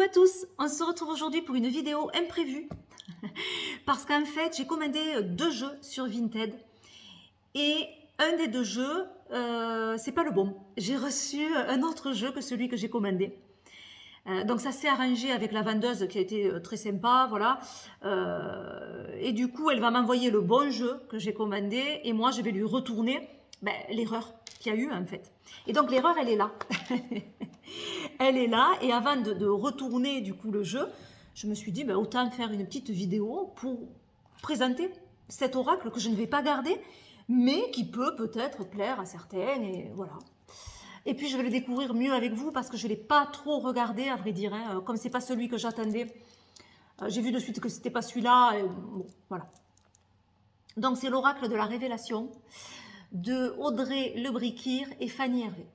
à tous, on se retrouve aujourd'hui pour une vidéo imprévue parce qu'en fait j'ai commandé 2 jeux sur Vinted et un des 2 jeux c'est pas le bon. J'ai reçu un autre jeu que celui que j'ai commandé. Donc ça s'est arrangé avec la vendeuse qui a été très sympa, voilà. Et du coup elle va m'envoyer le bon jeu que j'ai commandé et moi je vais lui retourner l'erreur qu'il y a eu en fait. Et donc l'erreur elle est là. Elle est là et avant de retourner du coup le jeu, je me suis dit autant faire une petite vidéo pour présenter cet oracle que je ne vais pas garder mais qui peut peut-être plaire à certains et voilà. Et puis je vais le découvrir mieux avec vous parce que je ne l'ai pas trop regardé à vrai dire, hein. Comme c'est pas celui que j'attendais, j'ai vu de suite que c'était pas celui-là, bon, voilà. Donc c'est l'oracle de la révélation de Audrey Lebrikir et Fanny Hervé.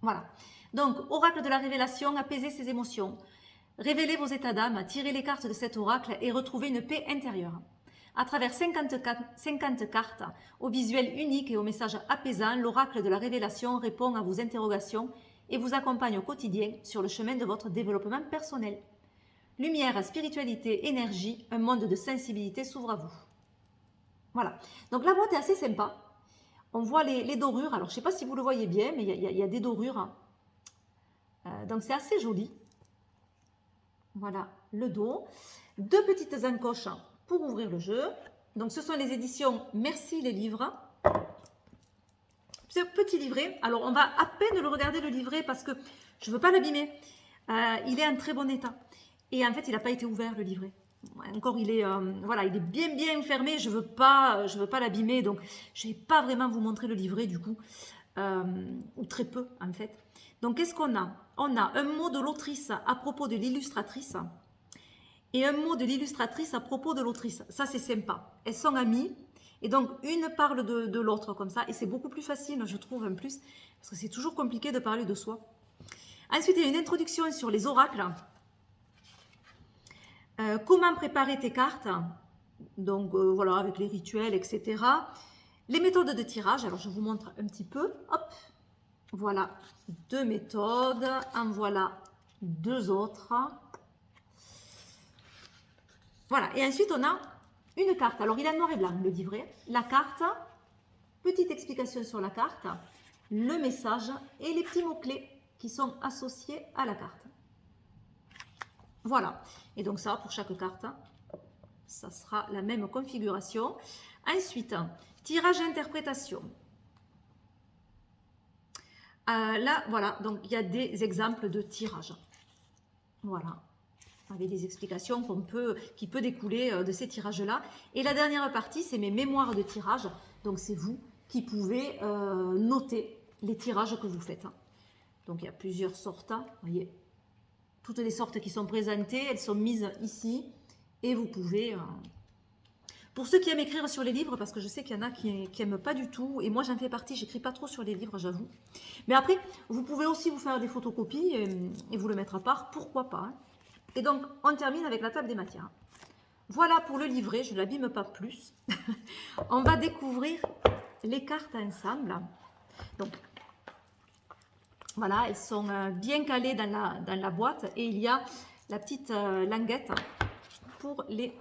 Voilà. Donc, oracle de la révélation, apaiser ses émotions. Révélez vos états d'âme, tirez les cartes de cet oracle et retrouvez une paix intérieure. À travers 50 cartes, au visuel unique et au message apaisant, l'oracle de la révélation répond à vos interrogations et vous accompagne au quotidien sur le chemin de votre développement personnel. Lumière, spiritualité, énergie, un monde de sensibilité s'ouvre à vous. Voilà. Donc la boîte est assez sympa. On voit les dorures. Alors je ne sais pas si vous le voyez bien, mais il y a des dorures. Donc c'est assez joli. Voilà le dos. 2 petites encoches pour ouvrir le jeu. Donc ce sont les éditions Merci les livres. C'est un petit livret. Alors on va à peine le regarder le livret parce que je ne veux pas l'abîmer. Il est en très bon état. Et en fait il n'a pas été ouvert le livret. Encore il est, voilà, il est bien fermé. Je veux pas l'abîmer. Donc je ne vais pas vraiment vous montrer le livret du coup. Ou très peu en fait. Donc qu'est-ce qu'on a? On a un mot de l'autrice à propos de l'illustratrice et un mot de l'illustratrice à propos de l'autrice. Ça c'est sympa. Elles sont amies et donc une parle de l'autre comme ça et c'est beaucoup plus facile je trouve en plus parce que c'est toujours compliqué de parler de soi. Ensuite il y a une introduction sur les oracles. Comment préparer tes cartes, donc voilà avec les rituels etc. Les méthodes de tirage, alors je vous montre un petit peu, hop. Voilà 2 méthodes, en voilà 2 autres. Voilà, et ensuite on a une carte. Alors il est en noir et blanc le livret. La carte, petite explication sur la carte, le message et les petits mots-clés qui sont associés à la carte. Voilà, et donc ça pour chaque carte, ça sera la même configuration. Ensuite, tirage et interprétation. Là, voilà, donc il y a des exemples de tirage. Voilà, avec des explications qui peut découler de ces tirages-là. Et la dernière partie, c'est mes mémoires de tirage. Donc, c'est vous qui pouvez noter les tirages que vous faites. Donc, il y a plusieurs sortes. Vous voyez, toutes les sortes qui sont présentées, elles sont mises ici. Et vous pouvez... Pour ceux qui aiment écrire sur les livres, parce que je sais qu'il y en a qui n'aiment pas du tout, et moi j'en fais partie, j'écris pas trop sur les livres, j'avoue. Mais après, vous pouvez aussi vous faire des photocopies et vous le mettre à part, pourquoi pas. Hein. Et donc, on termine avec la table des matières. Voilà pour le livret, je ne l'abîme pas plus. On va découvrir les cartes ensemble. Donc, voilà, elles sont bien calées dans la boîte et il y a la petite languette pour les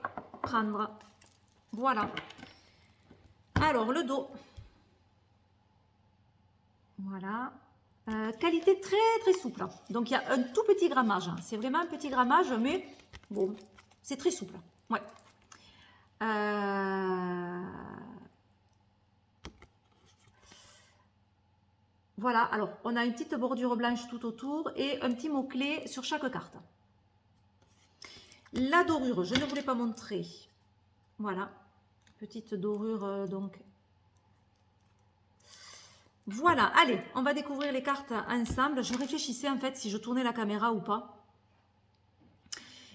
prendre. Voilà. Alors, le dos. Voilà. Qualité très souple. Donc, il y a un tout petit grammage. C'est vraiment un petit grammage, mais bon, c'est très souple. Ouais. Voilà. Alors, on a une petite bordure blanche tout autour et un petit mot-clé sur chaque carte. La dorure, je ne voulais pas montrer. Voilà. Petite dorure, donc. Voilà, allez, on va découvrir les cartes ensemble. Je réfléchissais en fait si je tournais la caméra ou pas.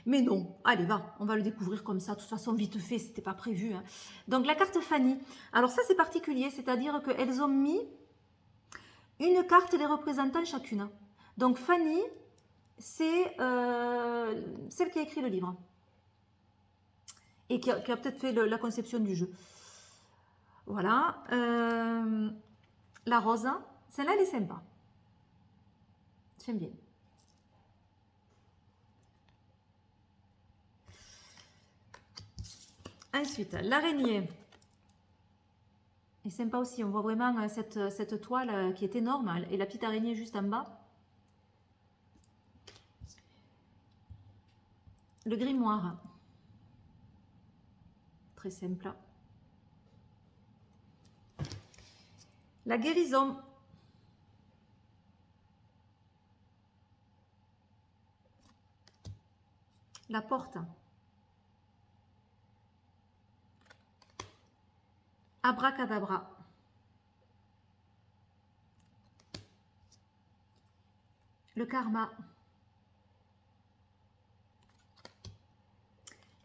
Mais non, allez, va, on va le découvrir comme ça. De toute façon, vite fait, c'était pas prévu. Hein. Donc, la carte Fanny. Alors ça, c'est particulier, c'est-à-dire qu'elles ont mis une carte les représentant chacune. Donc, Fanny, c'est celle qui a écrit le livre. Et qui a peut-être fait la conception du jeu. Voilà. La rose, celle-là, elle est sympa. J'aime bien. Ensuite, l'araignée. Et sympa aussi, on voit vraiment cette toile qui est énorme et la petite araignée juste en bas. Le grimoire. Très simple. La guérison. La porte. Abracadabra. Le karma.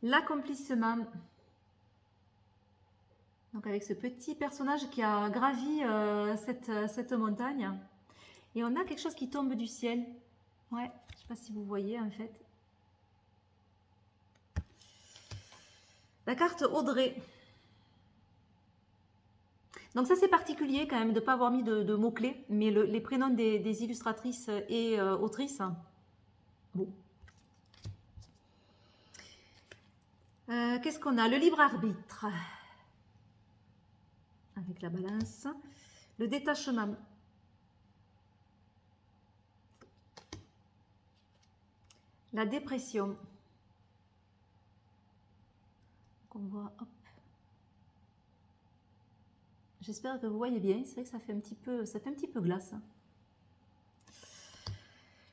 L'accomplissement. Donc avec ce petit personnage qui a gravi cette montagne. Et on a quelque chose qui tombe du ciel. Ouais, je ne sais pas si vous voyez en fait. La carte Audrey. Donc ça c'est particulier quand même de ne pas avoir mis de mots-clés, mais les prénoms des illustratrices et autrices. Bon. Qu'est-ce qu'on a? Le libre arbitre. Avec la balance. Le détachement. La dépression. Donc on voit, hop. J'espère que vous voyez bien. C'est vrai que ça fait un petit peu glace.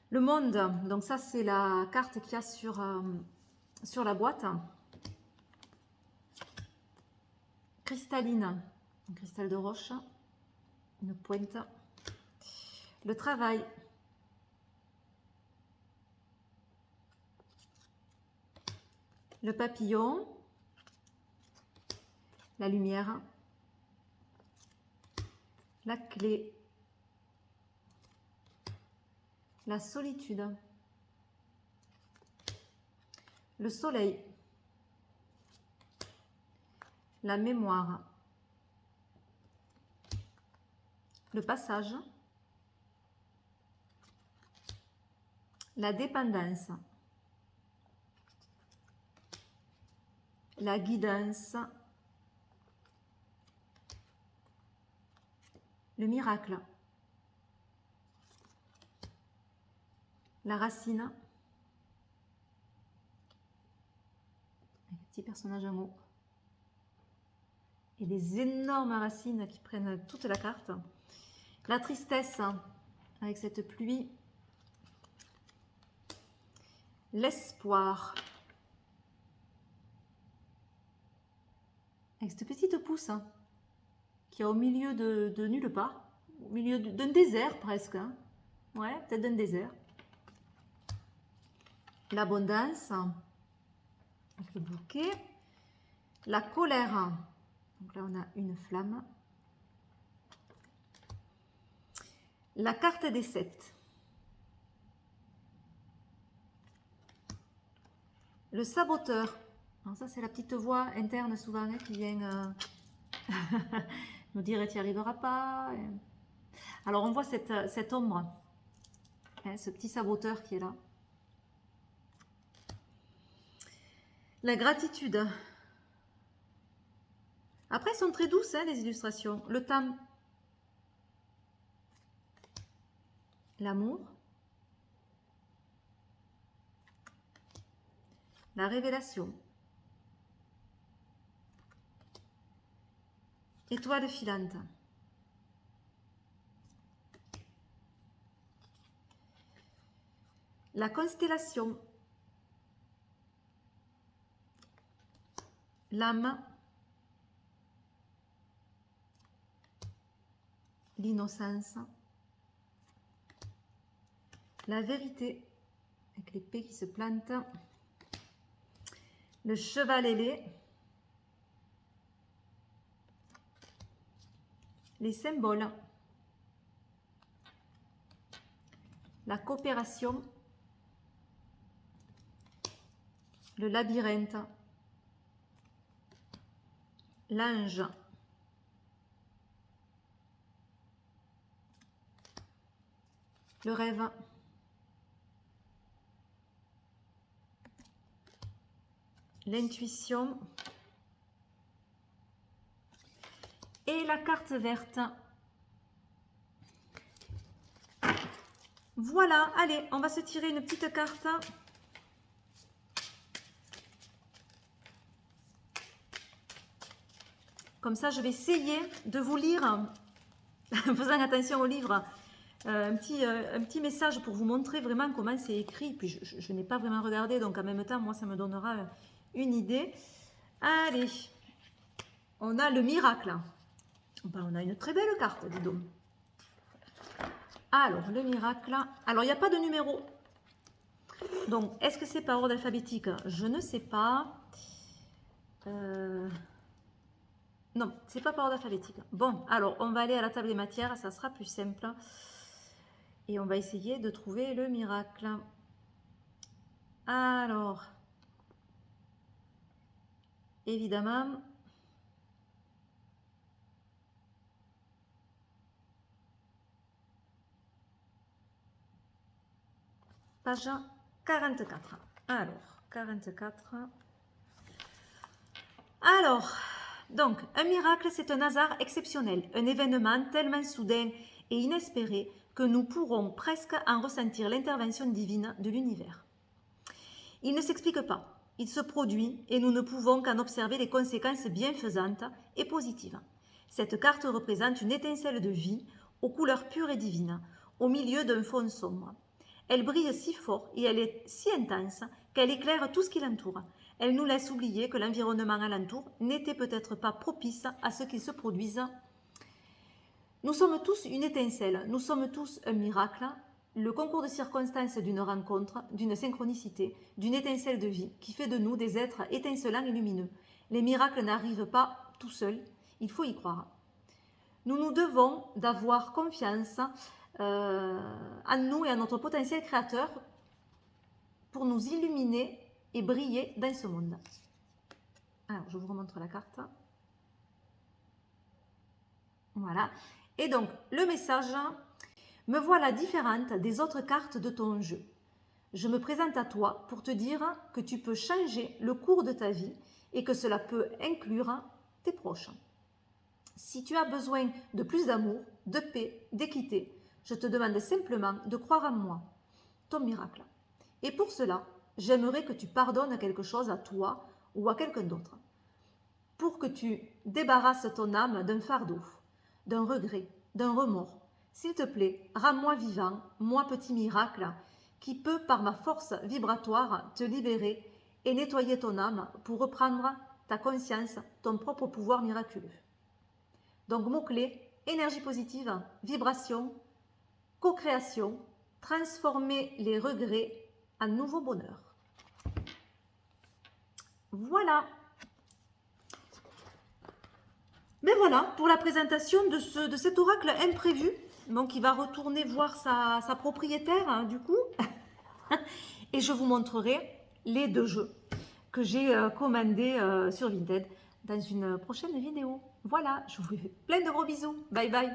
Le monde. Donc ça c'est la carte qu'il y a sur la boîte. Cristalline. Un cristal de roche. Une pointe. Le travail. Le papillon. La lumière. La clé. La solitude. Le soleil. La mémoire. Le passage. La dépendance. La guidance. Le miracle. La racine. Un petit personnage en haut. Et les énormes racines qui prennent toute la carte. La tristesse avec cette pluie. L'espoir. Avec cette petite pousse qui est au milieu de nulle part. Au milieu d'un désert presque. Hein. Ouais, peut-être d'un désert. L'abondance. Avec le bouquet. La colère. Donc là, on a une flamme. La carte des 7. Le saboteur. Alors ça, c'est la petite voix interne souvent qui vient nous dire « tu n'y arriveras pas ». Alors, on voit cette ombre, hein, ce petit saboteur qui est là. La gratitude. Après, elles sont très douces, hein, les illustrations. Le temps. L'amour. La révélation. Étoile filante. La constellation. L'âme. L'innocence. La vérité. Avec l'épée qui se plante. Le cheval ailé. Les symboles. La coopération. Le labyrinthe. L'ange. Le rêve. L'intuition. Et la carte verte. Voilà, allez, on va se tirer une petite carte. Comme ça, je vais essayer de vous lire, en faisant attention au livre, un petit message pour vous montrer vraiment comment c'est écrit. Puis je n'ai pas vraiment regardé, donc en même temps, moi, ça me donnera une idée. Allez, on a le miracle. Ben, on a une très belle carte, dis donc. Alors, le miracle. Alors, il n'y a pas de numéro. Donc, est-ce que c'est par ordre alphabétique? Je ne sais pas. Non, c'est pas par ordre alphabétique. Bon, alors, on va aller à la table des matières. Ça sera plus simple. Et on va essayer de trouver le miracle. Alors, évidemment, page 44. Alors, 44. Alors, donc, un miracle, c'est un hasard exceptionnel, un événement tellement soudain et inespéré que nous pourrons presque en ressentir l'intervention divine de l'univers. Il ne s'explique pas, il se produit et nous ne pouvons qu'en observer les conséquences bienfaisantes et positives. Cette carte représente une étincelle de vie aux couleurs pures et divines, au milieu d'un fond sombre. Elle brille si fort et elle est si intense qu'elle éclaire tout ce qui l'entoure. Elle nous laisse oublier que l'environnement alentour n'était peut-être pas propice à ce qu'il se produise. Nous sommes tous une étincelle, nous sommes tous un miracle, le concours de circonstances d'une rencontre, d'une synchronicité, d'une étincelle de vie qui fait de nous des êtres étincelants et lumineux. Les miracles n'arrivent pas tout seuls, il faut y croire. Nous nous devons d'avoir confiance en nous et en notre potentiel créateur pour nous illuminer et briller dans ce monde. Alors, je vous remontre la carte. Voilà. Et donc, le message, me voilà différente des autres cartes de ton jeu. Je me présente à toi pour te dire que tu peux changer le cours de ta vie et que cela peut inclure tes proches. Si tu as besoin de plus d'amour, de paix, d'équité, je te demande simplement de croire en moi, ton miracle. Et pour cela, j'aimerais que tu pardonnes quelque chose à toi ou à quelqu'un d'autre. Pour que tu débarrasses ton âme d'un fardeau, d'un regret, d'un remords. S'il te plaît, rends-moi vivant, moi petit miracle, qui peut par ma force vibratoire te libérer et nettoyer ton âme pour reprendre ta conscience, ton propre pouvoir miraculeux. Donc, mots-clés, énergie positive, vibration, co-création, transformer les regrets en nouveau bonheur. Voilà. Mais voilà pour la présentation de cet oracle imprévu. Donc, il va retourner voir sa propriétaire, hein, du coup. Et je vous montrerai les 2 jeux que j'ai commandés sur Vinted dans une prochaine vidéo. Voilà, je vous fais plein de gros bisous. Bye bye.